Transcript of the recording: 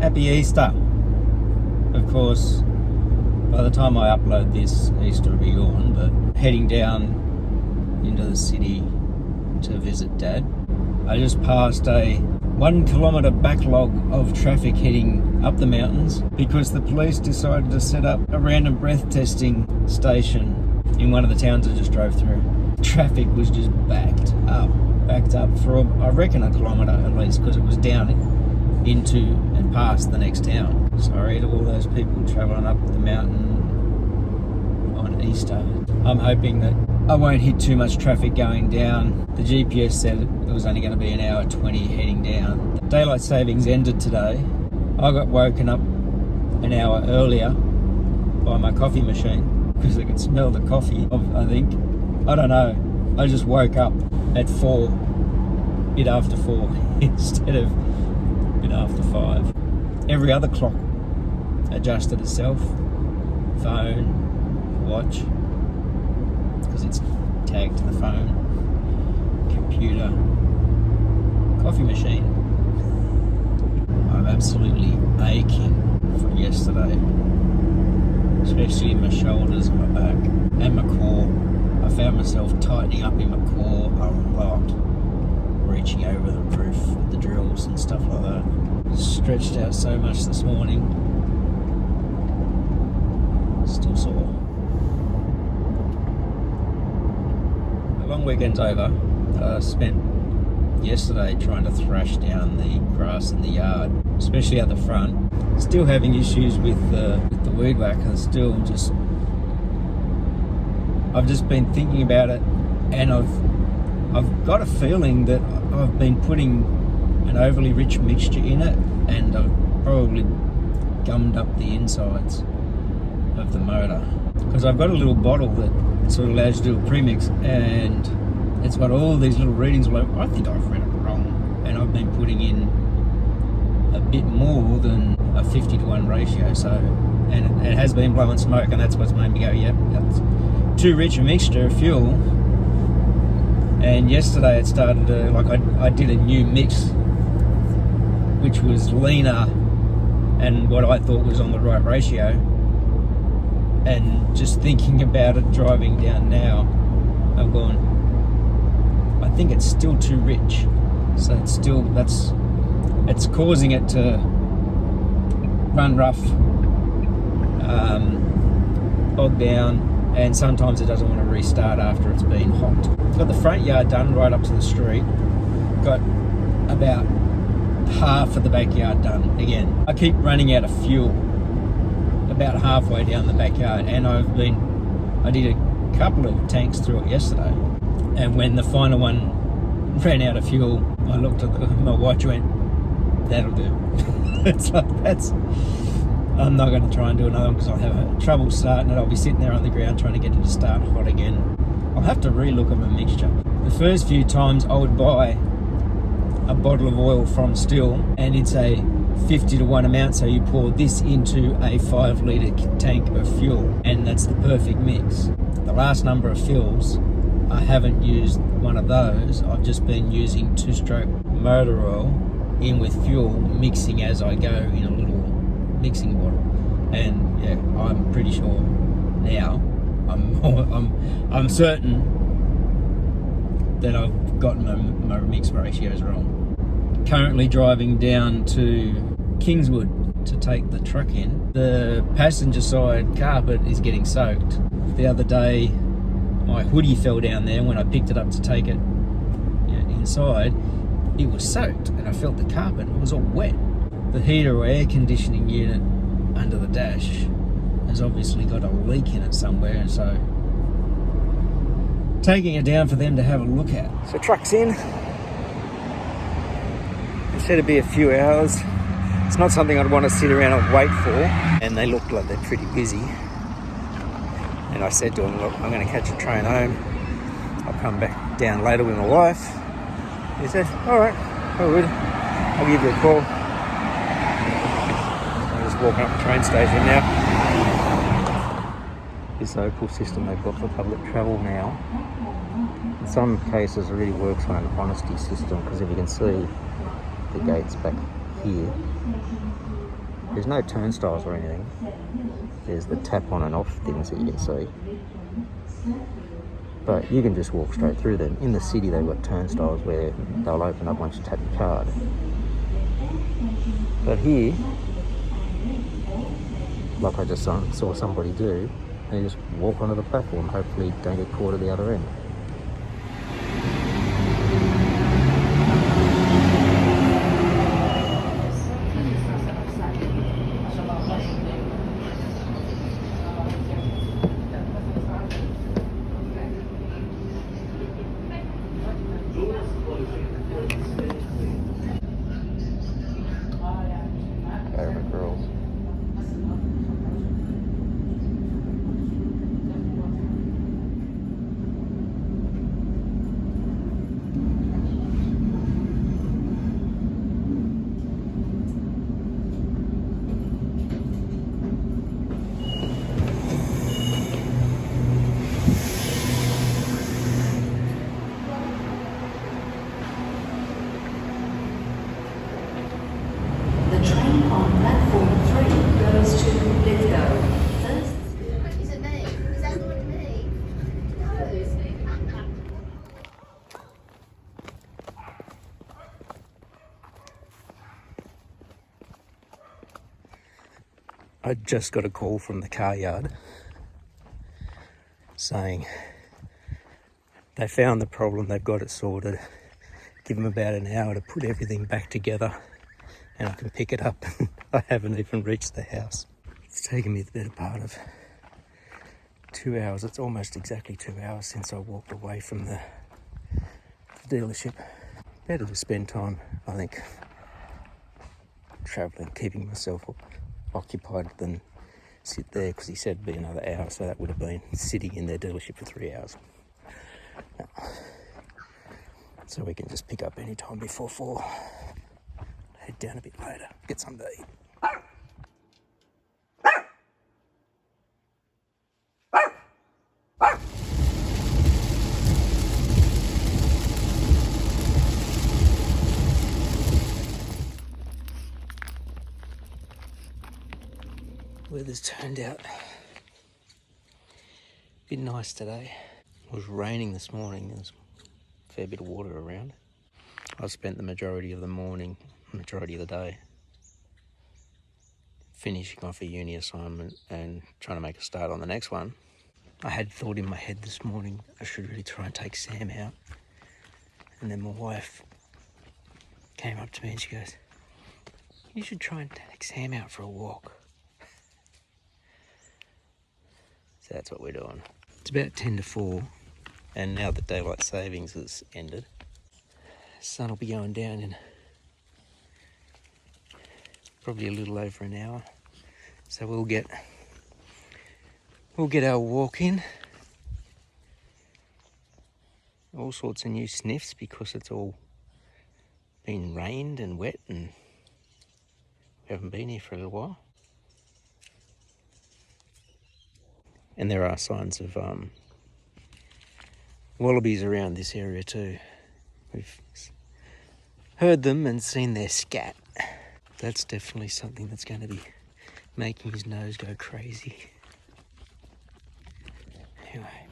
Happy Easter. Of course, by the time I upload this, Easter will be gone, but heading down into the city to visit Dad. I just passed a 1 kilometre backlog of traffic heading up the mountains because the police decided to set up a random breath testing station in one of the towns I just drove through. Traffic was just backed up for, I reckon, a kilometre at least, because it was down into and past the next town. Sorry to all those people travelling up the mountain on Easter. I'm hoping that I won't hit too much traffic going down. The GPS said it was only going to be an hour 20 heading down. Daylight savings ended today. I got woken up an hour earlier by my coffee machine because I could smell the coffee, I think. I don't know. I just woke up at 4, bit after 4 instead of bit after 5. Every other clock adjusted itself. Phone, watch, because it's tagged to the phone, computer, coffee machine. I'm absolutely aching from yesterday, especially in my shoulders and my back and my core. I found myself tightening up in my core a lot, reaching over the roof with the drills and stuff like that. Stretched out so much this morning. Still sore. The long weekend's over. I spent yesterday trying to thrash down the grass in the yard, especially at the front. Still having issues with the weed whacker. Still just, I've just been thinking about it, and I've got a feeling that I've been putting an overly rich mixture in it, and I've probably gummed up the insides of the motor, because I've got a little bottle that sort of allows you to do a premix, and it's got all these little readings. Like, I think I've read it wrong, and I've been putting in a bit more than a 50-to-1 ratio. So, and it has been blowing smoke, and that's what's made me go, yep, that's too rich a mixture of fuel. And yesterday it started to, like, I did a new mix, which was leaner and what I thought was on the right ratio. And just thinking about it driving down now, I'm going, I think it's still too rich. So it's still, it's causing it to run rough, bog down, and sometimes it doesn't want to restart after it's been hot. Got the front yard done right up to the street. Got about half of the backyard done again. I keep running out of fuel about halfway down the backyard, and I did a couple of tanks through it yesterday, and when the final one ran out of fuel, I looked at my watch and went, that'll do. It's like, I'm not going to try and do another one because I'll have trouble starting it. I'll be sitting there on the ground trying to get it to start hot again. I'll have to relook at my mixture. The first few times I would buy a bottle of oil from Still, and it's a 50-to-1 amount, so you pour this into a 5-litre tank of fuel, and that's the perfect mix. The last number of fills, I haven't used one of those. I've just been using 2-stroke motor oil in with fuel, mixing as I go in a little mixing bottle. And yeah, I'm pretty sure now, I'm certain that I've gotten my mix ratios wrong. Currently driving down to Kingswood to take the truck in. The passenger side carpet is getting soaked. The other day my hoodie fell down there. When I picked it up to take it inside, it was soaked, and I felt the carpet, it was all wet. The heater or air conditioning unit under the dash has obviously got a leak in it somewhere, and so taking it down for them to have a look at. So truck's in. It said it'd be a few hours. It's not something I'd want to sit around and wait for, and they look like they're pretty busy. And I said to them, look, I'm going to catch a train home. I'll come back down later with my wife. He said, all right, all good. I'll give you a call. I'm just walking up the train station now. This Opal system they've got for public travel now, in some cases it really works on an honesty system, because if you can see the gates back here, There's no turnstiles or anything. There's the tap on and off things that you can see. But you can just walk straight through them. In the city, they've got turnstiles where they'll open up once you tap your card. But here, like I just saw somebody do, they just walk onto the platform. Hopefully don't get caught at the other end. Girls. The train on platform 3 goes to Lithgow. First. Is it me? Is that going to me? No. I just got a call from the car yard saying they found the problem, they've got it sorted. Give them about an hour to put everything back together and I can pick it up. I haven't even reached the house. It's taken me the better part of 2 hours. It's almost exactly 2 hours since I walked away from the dealership. Better to spend time, I think, travelling, keeping myself occupied than sit there, because he said it'd be another hour, so that would have been sitting in their dealership for 3 hours. No. So we can just pick up any time before 4. Head down a bit later, get something to eat. Weather's turned out a bit nice today. It was raining this morning. There's a fair bit of water around. I spent the majority of the morning, majority of the day, finishing off a uni assignment and trying to make a start on the next one. I had thought in my head this morning I should really try and take Sam out. And then my wife came up to me and she goes, "You should try and take Sam out for a walk." So that's what we're doing. It's about 10 to 4, and now that daylight savings has ended, the sun will be going down in probably a little over an hour. So we'll get our walk in. All sorts of new sniffs because it's all been rained and wet and we haven't been here for a little while. And there are signs of wallabies around this area too. We've heard them and seen their scat. That's definitely something that's going to be making his nose go crazy. Anyway.